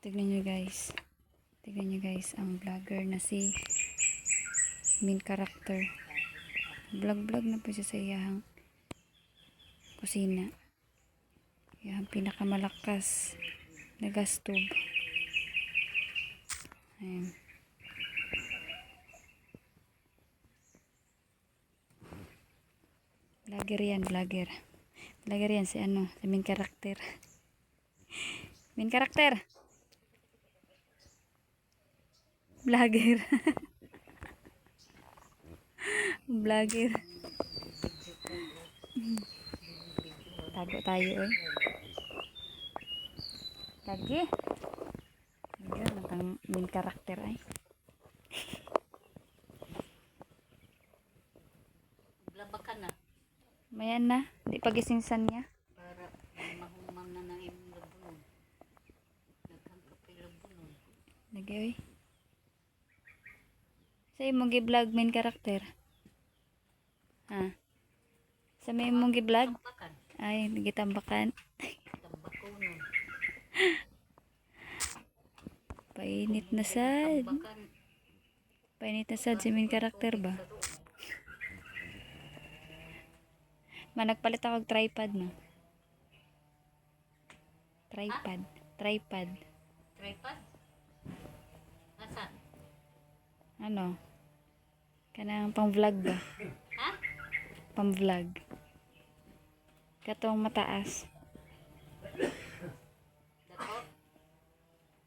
Tignan nyo guys. Tignan nyo guys ang vlogger na si main character. Vlog na po siya sa iyang kusina. Iyang pinakamalakas na gas tube. Ayan. Vlogger yan, vlogger. Vlogger yan si ano, si main character. Main character. Vlogger. Vlogger. Tago tayo eh. Lagi. Ayan, ang main character ay. Blabakan na. Mayan na. Di pagisingsan niya. Para mahumang na ng imong labunon. Daghang kapay labunon. Lagi oy. Sa imong gi-vlog main character. Ha? Sa may imong gi-vlog? Tambakan. Ay, nagitambakan. Tambakonon. Painit na sad. Tambakan. Painit na sad si main character ba? Nagpalit ako og tripod no. Tripod. Tripod? Nasaan? Ano? Kanang pang-vlog ba? Ha? Pang-vlog. Katong mataas. Dako?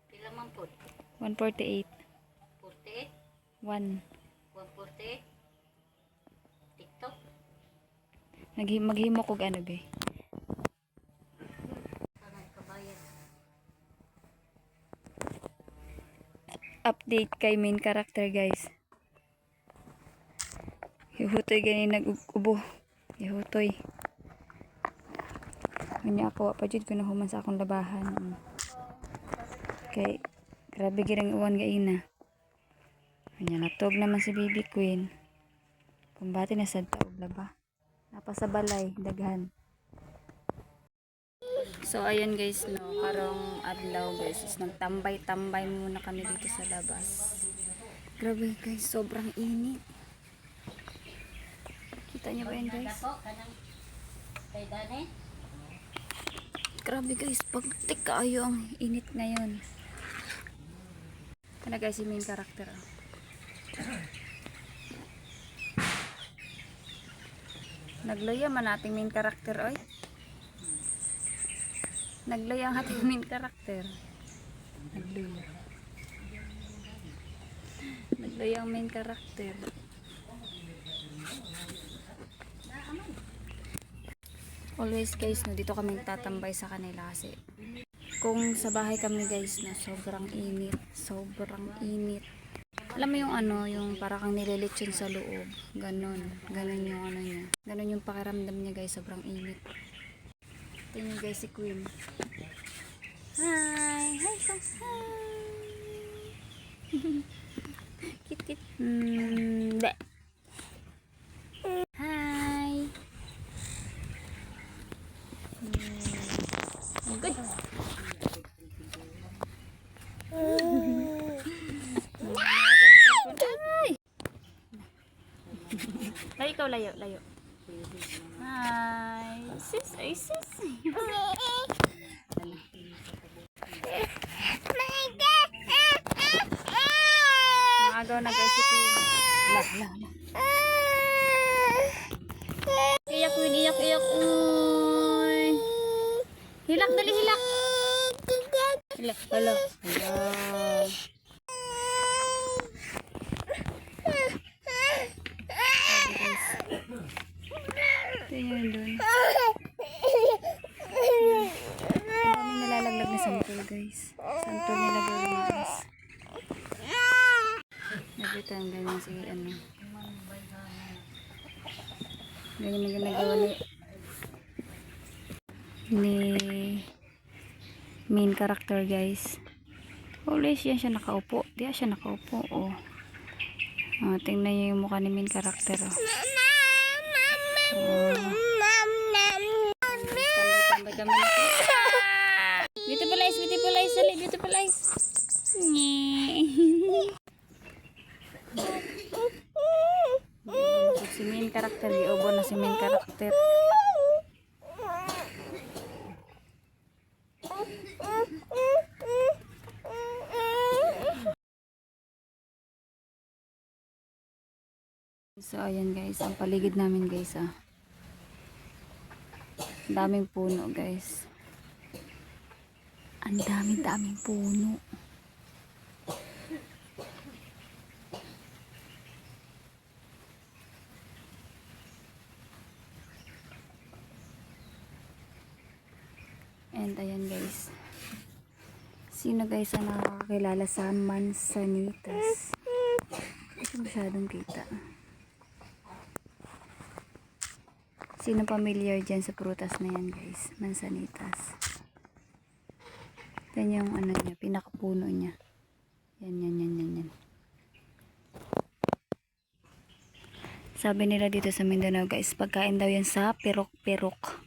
Pila man po? 148. 48? 1. 148? TikTok? Maghimo kog ano be. Sanay kabayan. Update kay main character guys. Ihutoy gani nag-ubo. Ihutoy. Kanya ako pa jud ko nahuman sa akong labahan. Kay grabe girang uwan gaina. Kanya natog naman si Baby Queen. Kumbati na sad ta og laba. Napasa balay daghan. So ayan guys no, karong adlaw guys, is nagtambay-tambay muna kami dito sa labas. Grabe guys, sobrang init. Kita niyo ba yan guys? Dako? Kanang kay Dane? Grabe guys, pagtik kaayo ang init ngayon. Kana guys, si main character. Naglaya man ating main character oy. Naglaya ang ating main character. Naglaya. Naglaya ang main character. Always guys, no, dito kami tatambay sa kanila kasi kung sa bahay kami guys na sobrang init. Sobrang init. Alam mo yung ano, yung para kang nililitsyon sa loob. Ganon. Ganon yung ano niya. Ganon yung pakiramdam niya guys. Sobrang init. Tingnan guys si Queen. Hi! Hi! Hi! Kit. Be. Hi! Good. Layo ikaw, layo. Hi. Sis, ay sis. Maagaw na guys si Queen. La. Iyak Queen, iyak. Uy. Hilak, dali hilak. Hala. Ito yun dun. Ang daming nalalaglag na santol guys. Santol nila guys. Nabitan ganyan si ano. Ganyan na ginagawa ni main character guys. Always yan siya nakaupo. Di siya nakaupo. Oh. Tingnan niyo yung mukha ni main character. Oh. Tambay kami na. Beautiful eyes, beautiful eyes. Dali, beautiful eyes. Si main character, giubo na si main character. So ayan guys, ang paligid namin guys Ang daming puno guys. Ang daming puno. And ayan guys. Sino guys ang nakakakilala sa Mansanitas? Hindi masyadong kita. Sino familiar dyan sa prutas na yan guys? Mansanitas. Yan yung ano niya, pinakapuno niya. Yan. Sabi nila dito sa Mindanao guys, pagkain daw yan sa pirok-pirok.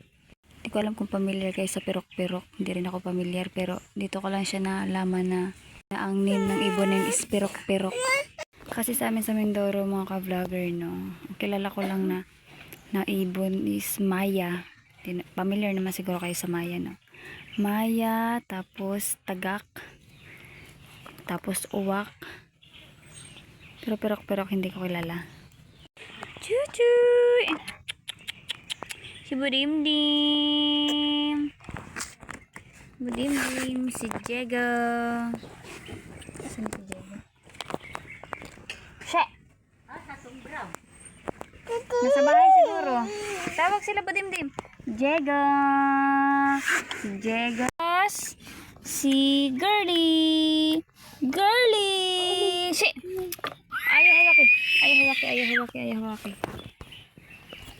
Hindi ko alam kung familiar kayo sa pirok-pirok. Hindi rin ako familiar pero dito ko lang siya naalaman na ang name ng ibonin is pirok-pirok. Kasi sa amin sa Mindoro mga ka-vlogger no, kilala ko lang na ibon is Maya. Familiar naman siguro kayo sa Maya no. Maya, tapos tagak, tapos uwak. Pero pirok-pirok hindi ko kilala. Chuchuy! Si Budimdim. Budimdim. Si Diego. Saan si Diego? She! Nasa bahay siguro. Tawag sila Budimdim. Diego. Si Diego. Si Girly. Girly. She! Ayaw hawaki.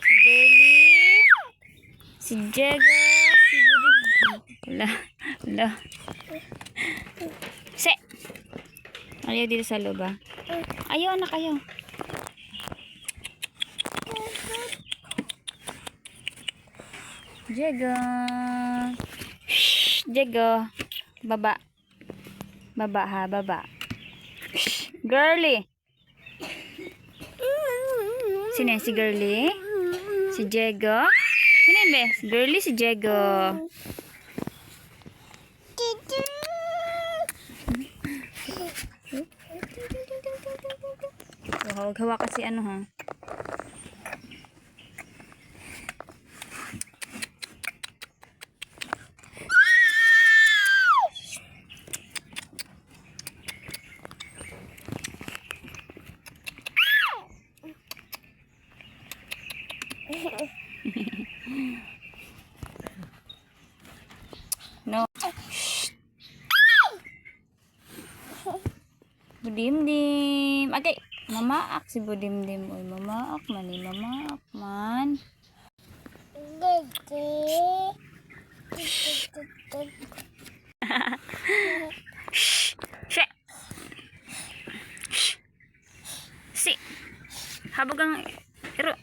Si Girly. Si Diego, si Budimdim. Wala. Se! Ayaw dito sa loob Ayaw anak, ayaw. Diego. Shhh, Diego. Baba. Baba. Shhh, Girly. Sino yan? Si Girly? Si Diego? Sino yun, be? Si Girly, si Diego. Hawag-hawa kasi ano ha. No. Budimdim. Okay. Mamaak si Budimdim. Uy, mamaak man. Shh. Si. Habog ang iro.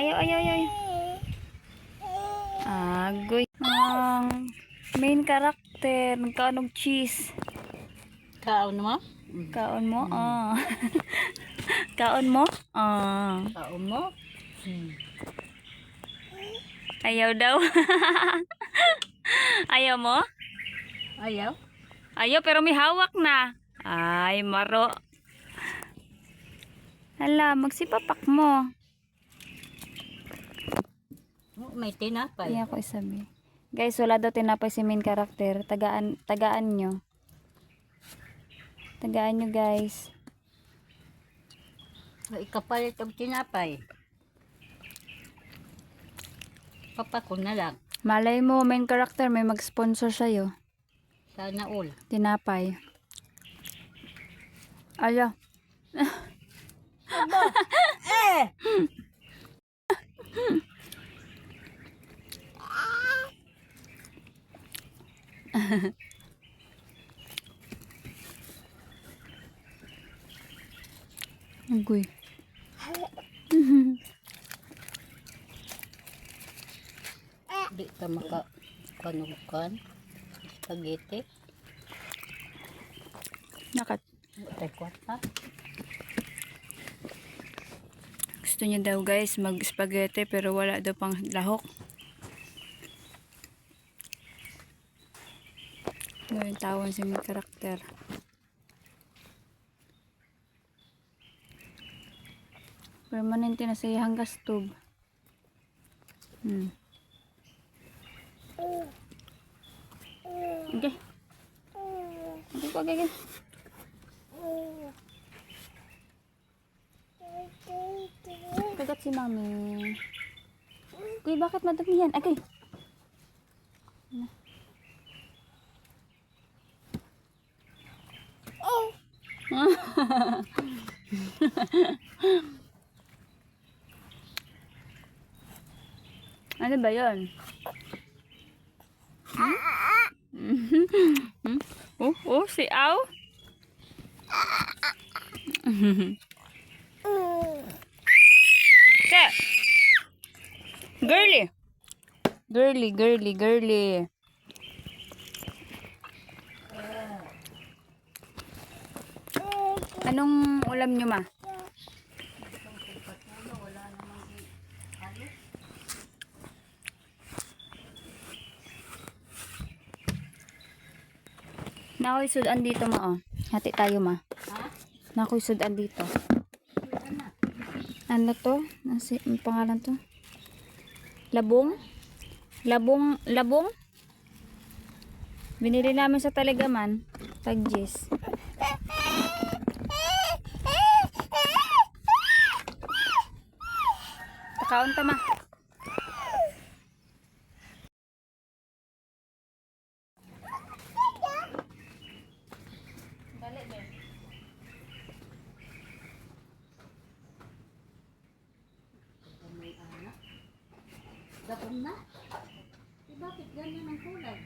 Ayaw. Agoy. Ang main character. Nagkaon og cheese. Kaon mo? Kaon mo? Kaon mo? Kaon mo? Ayaw daw. Ayaw mo? Ayaw? Ayaw pero may hawak na. Ay, maro. Hala, magsipapak mo. May tinapay. Kaya ko isabi. Guys, wala daw tinapay si main character. Tagaan nyo. Tagaan nyo guys. Ikapalit ang tinapay. Papa ko na lang. Malay mo, main character, may mag-sponsor sa'yo. Sana all. Tinapay. Ala. Agoy. Di ka makapanukan. Spaghetti. Nakat. Tay kwarta. Gusto niya daw guys mag-spaghetti pero wala daw pang lahok. Gawin tawon sa may karakter. Permanente na sa iyang gastog. Okay. Okay. Kagat si mami. Kuy, bakit madumi yan? Okay. Ano ba yun? Si Au. Sa. Girly. Anong ulam nyo, ma? Nakoy sudan dito, ma, oh. Hati tayo, ma. Nakoy sudan dito. Ano to? Ang pangalan to? Labong? Labong? Binili namin sa Taligaman. Tagjis. Takaon ta, ma. Dali, Ben. May anak. Gabon na. Bakit ganyan ang kulay?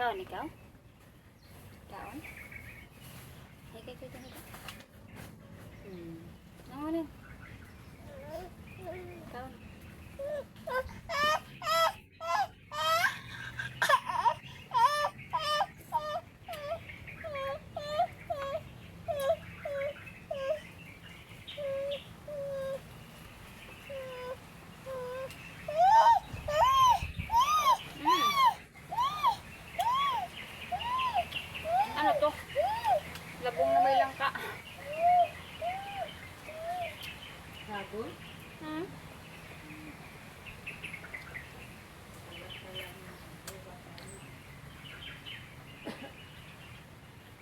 Kaon ikaw? Kaon? Hikay. Ano? Kaon. Ano to? Labong na may langka. Sabon?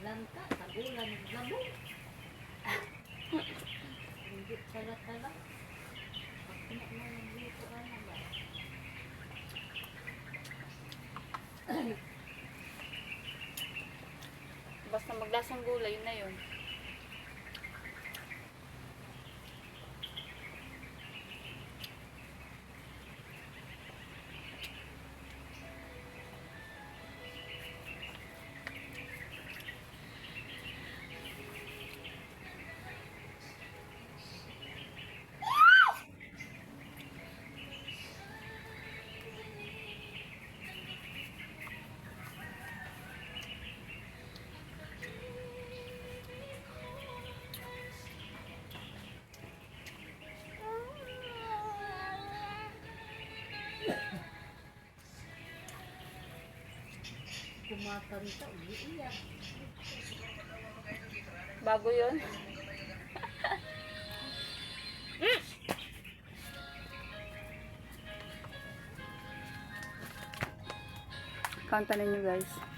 Langka, tagulan, labong. Hindi tala-tala. Pagkinak mo ng dito ka na ba? Basta maglasang gulay, yun na yun. kumakanta, iiyak. Bago yun. Kanta ninyo guys.